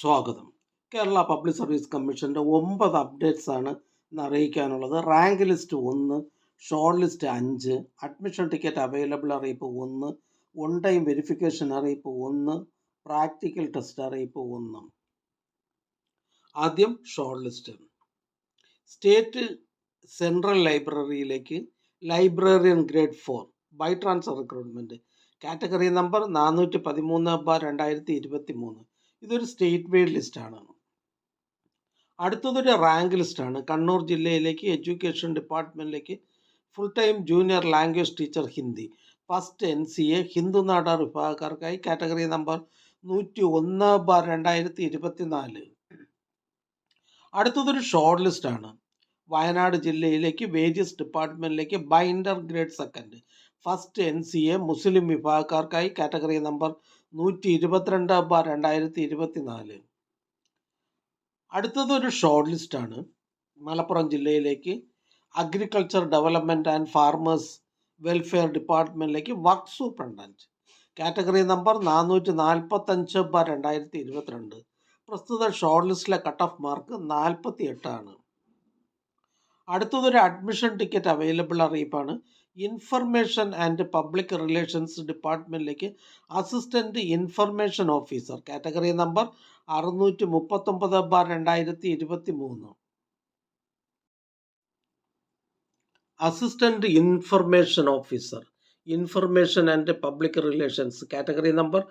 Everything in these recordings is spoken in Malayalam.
സ്വാഗതം. കേരള പബ്ലിക് സർവീസ് കമ്മീഷൻ്റെ 9 അപ്ഡേറ്റ്സ് ആണ് ഇന്ന് അറിയിക്കാനുള്ളത്. Rank list 1, short list 5, admission ticket available അറിയിപ്പ് 1, ഓൺ ടൈം വെരിഫിക്കേഷൻ അറിയിപ്പ് 1, പ്രാക്ടിക്കൽ ടെസ്റ്റ് അറിയിപ്പ് 1. ആദ്യം ഷോർട്ട് ലിസ്റ്റ്. സ്റ്റേറ്റ് സെൻട്രൽ ലൈബ്രറിയിലേക്ക് librarian grade 4 by transfer recruitment, category number 413/2023. ഇതൊരു സ്റ്റേറ്റ് വൈഡ് ലിസ്റ്റാണ്. അടുത്തതൊരു റാങ്ക് ലിസ്റ്റാണ്. കണ്ണൂർ ജില്ലയിലേക്ക് എഡ്യൂക്കേഷൻ ഡിപ്പാർട്ട്മെൻറ്റിലേക്ക് full time junior language teacher Hindi, first NCA Hindu Nadar വിഭാഗക്കാർക്കായി കാറ്റഗറി നമ്പർ 101/2024. അടുത്തതൊരു ഷോർട്ട് ലിസ്റ്റാണ്. വയനാട് ജില്ലയിലേക്ക് വേജസ് ഡിപ്പാർട്ട്മെൻറ്റിലേക്ക് binder grade 2 first NCA Muslim വിഭാഗക്കാർക്കായി കാറ്റഗറി നമ്പർ 122/2024. അടുത്തതൊരു ഷോർട്ട് ലിസ്റ്റാണ്. മലപ്പുറം ജില്ലയിലേക്ക് agriculture development and farmers welfare ഡിപ്പാർട്ട്മെൻറ്റിലേക്ക് വർക്ക് സൂപ്രണ്ടൻറ്റ്, കാറ്റഗറി നമ്പർ 445/2022. പ്രസ്തുത ഷോർട്ട് ലിസ്റ്റിലെ കട്ട് ഓഫ് മാർക്ക് 48 ആണ്. അടുത്തതൊരു അഡ്മിഷൻ ടിക്കറ്റ് അവൈലബിൾ അറിയിപ്പാണ്. ഇൻഫർമേഷൻ ആൻഡ് പബ്ലിക് റിലേഷൻസ് ഡിപ്പാർട്ട്മെൻറ്റിലേക്ക് assistant information officer, category number 639/2023. Assistant information officer, information and public relations, category number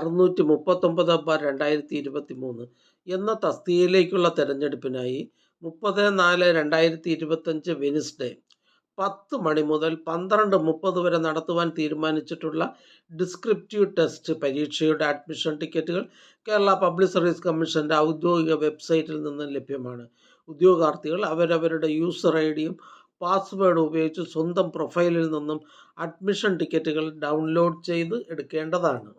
639/2023 എന്ന തസ്തികയിലേക്കുള്ള തെരഞ്ഞെടുപ്പിനായി 30/4/2025 വെനിസ്ഡേ 10 മണി മുതൽ 12:30 വരെ നടത്തുവാൻ തീരുമാനിച്ചിട്ടുള്ള ഡിസ്ക്രിപ്റ്റീവ് ടെസ്റ്റ് പരീക്ഷയുടെ അഡ്മിഷൻ ടിക്കറ്റുകൾ കേരള പബ്ലിക് സർവീസ് കമ്മീഷൻ്റെ ഔദ്യോഗിക വെബ്സൈറ്റിൽ നിന്ന് ലഭ്യമാണ്. ഉദ്യോഗാർത്ഥികൾ അവരവരുടെ യൂസർ ഐഡിയും പാസ്വേഡും ഉപയോഗിച്ച് സ്വന്തം പ്രൊഫൈലിൽ നിന്നും അഡ്മിഷൻ ടിക്കറ്റുകൾ ഡൗൺലോഡ് ചെയ്ത് എടുക്കേണ്ടതാണ്.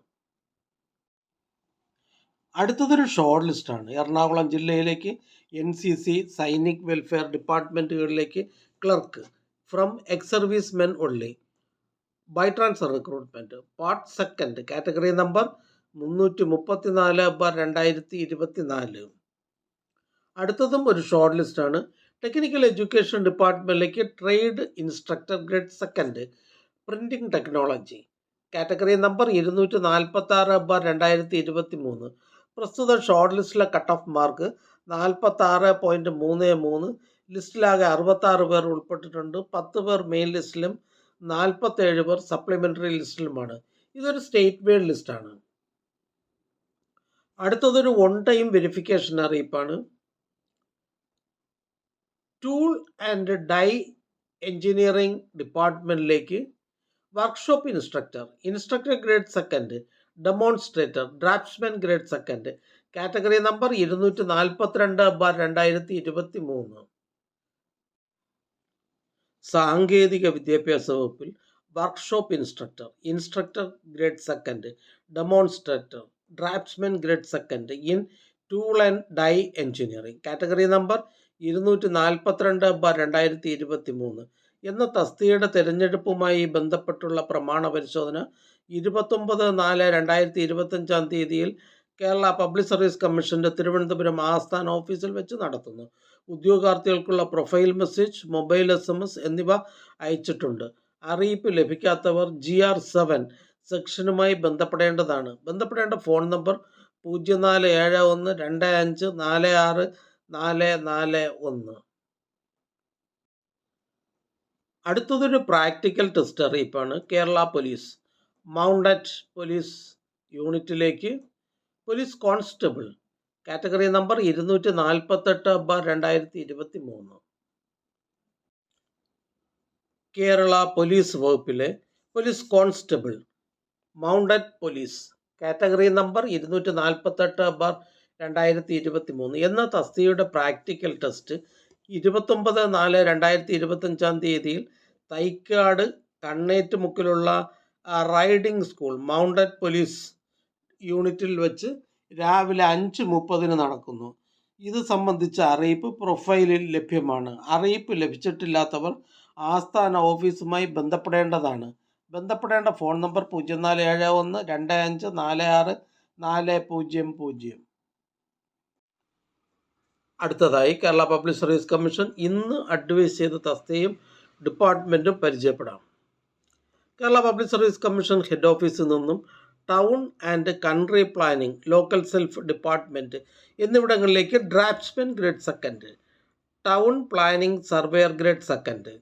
അടുത്തതൊരു ഷോർട്ട് ലിസ്റ്റാണ്. എറണാകുളം ജില്ലയിലേക്ക് NCC സൈനിക് വെൽഫെയർ ഡിപ്പാർട്ട്മെൻറ്റുകളിലേക്ക് clerk from ex servicemen only by transfer recruitment part 2 category number 334/2024. അടുത്തതും ഒരു ഷോർട്ട് ലിസ്റ്റാണ്. ടെക്നിക്കൽ എഡ്യൂക്കേഷൻ ഡിപ്പാർട്ട്മെൻറ്റിലേക്ക് trade instructor grade 2 printing technology, category number 246/2023. പ്രസ്തുത ഷോർട്ട് ലിസ്റ്റിലെ കട്ട് ഓഫ് മാർക്ക് 46.33. ലിസ്റ്റിലാകെ 66 പേർ ഉൾപ്പെട്ടിട്ടുണ്ട്. 10 പേർ മെയിൻ ലിസ്റ്റിലും 47 പേർ സപ്ലിമെൻ്ററി ലിസ്റ്റിലുമാണ്. ഇതൊരു സ്റ്റേറ്റ് വൈഡ് ലിസ്റ്റാണ്. അടുത്തതൊരു ഓൺ ടൈം വെരിഫിക്കേഷൻ അറിയിപ്പാണ്. ടൂൾ ആൻഡ് ഡൈ എഞ്ചിനീയറിംഗ് ഡിപ്പാർട്ട്മെൻറ്റിലേക്ക് workshop instructor, instructor grade 2, demonstrator, draftsman grade 2, category number 242/2023. സാങ്കേതിക വിദ്യാഭ്യാസ വകുപ്പിൽ workshop instructor, instructor grade 2, demonstrator, draftsman grade 2 in tool and die engineering, category number 242/2023 എന്ന തസ്തികയുടെ തിരഞ്ഞെടുപ്പുമായി ബന്ധപ്പെട്ടുള്ള പ്രമാണ പരിശോധന 29/4/2025 കേരള പബ്ലിക് സർവീസ് കമ്മീഷൻ്റെ തിരുവനന്തപുരം ആസ്ഥാന ഓഫീസിൽ വെച്ച് നടത്തുന്നു. ഉദ്യോഗാർത്ഥികൾക്കുള്ള പ്രൊഫൈൽ മെസ്സേജ്, മൊബൈൽ SMS എന്നിവ അയച്ചിട്ടുണ്ട്. അറിയിപ്പ് ലഭിക്കാത്തവർ GR7 സെക്ഷനുമായി ബന്ധപ്പെടേണ്ടതാണ്. ബന്ധപ്പെടേണ്ട ഫോൺ നമ്പർ 047125464441. അടുത്തതൊരു പ്രാക്ടിക്കൽ ടെസ്റ്റ് അറിയിപ്പാണ്. കേരള പോലീസ് മൗണ്ടറ്റ് പോലീസ് യൂണിറ്റിലേക്ക് police constable, category number 248/2023. Kerala police വകുപ്പിലെ police constable mounted police, category number 248/2023 എന്ന തസ്തികയുടെ പ്രാക്ടിക്കൽ ടെസ്റ്റ് 29/4/2025 തൈക്കാട് കണ്ണേറ്റുമുക്കിലുള്ള റൈഡിംഗ് സ്കൂൾ മൗണ്ടറ്റ് പോലീസ് യൂണിറ്റിൽ വെച്ച് രാവിലെ 5:30 നടക്കുന്നു. ഇത് സംബന്ധിച്ച അറിയിപ്പ് പ്രൊഫൈലിൽ ലഭ്യമാണ്. അറിയിപ്പ് ലഭിച്ചിട്ടില്ലാത്തവർ ആസ്ഥാന ഓഫീസുമായി ബന്ധപ്പെടേണ്ടതാണ്. ബന്ധപ്പെടേണ്ട ഫോൺ നമ്പർ 04712546 400. അടുത്തതായി കേരള പബ്ലിക് സർവീസ് കമ്മീഷൻ ഇന്ന് അഡ്വൈസ് ചെയ്ത തസ്തികയും ഡിപ്പാർട്ട്മെൻറ്റും പരിചയപ്പെടാം. Kerala public service commission head ഓഫീസിൽ നിന്നും town and country planning, local self department എന്നിവിടങ്ങളിലേക്ക് draftsman grade second, town planning surveyor grade second.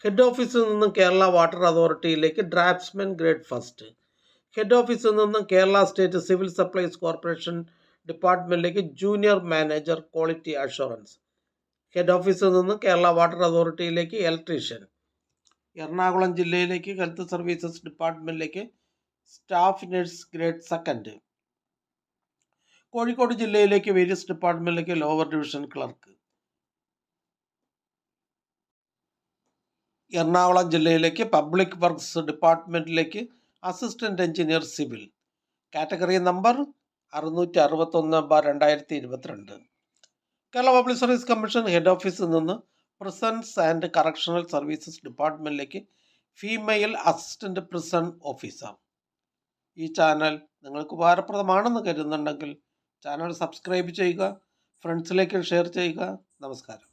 Head ഓഫീസിൽ നിന്നും കേരള വാട്ടർ അതോറിറ്റിയിലേക്ക് ഡ്രാഫ്റ്റ്സ്മാൻ ഗ്രേഡ് ഫസ്റ്റ്. ഹെഡ് ഓഫീസിൽ നിന്നും Kerala state civil supplies corporation ഡിപ്പാർട്ട്മെൻറ്റിലേക്ക് junior manager quality assurance. Head ഓഫീസിൽ നിന്നും കേരള വാട്ടർ അതോറിറ്റിയിലേക്ക് ഇലക്ട്രീഷ്യൻ. എറണാകുളം ജില്ലയിലേക്ക് health services ഡിപ്പാർട്ട്മെൻറ്റിലേക്ക് staff nurse grade second. Kozhikode ജില്ലയിലേക്ക് വേരിയസ് ഡിപ്പാർട്ട്മെൻറ്റിലേക്ക് ലോവർ ഡിവിഷൻ ക്ലർക്ക്. എറണാകുളം ജില്ലയിലേക്ക് പബ്ലിക് വർക്ക്സ് ഡിപ്പാർട്ട്മെൻറ്റിലേക്ക് assistant engineer civil. Category number 661/2022. Kerala public service commission head ഓഫീസിൽ നിന്ന് പ്രിസൺസ് ആൻഡ് കറക്ഷണൽ സർവീസസ് ഡിപ്പാർട്ട്മെൻറ്റിലേക്ക് ഫീമെയിൽ അസിസ്റ്റന്റ് പ്രിസൺ ഓഫീസർ. ഈ ചാനൽ നിങ്ങൾക്ക് ഉപകാരപ്രദമാണെന്ന് കരുതുന്നുണ്ടെങ്കിൽ ചാനൽ സബ്സ്ക്രൈബ് ചെയ്യുക, ഫ്രണ്ട്സിലേക്ക് ഷെയർ ചെയ്യുക. നമസ്കാരം.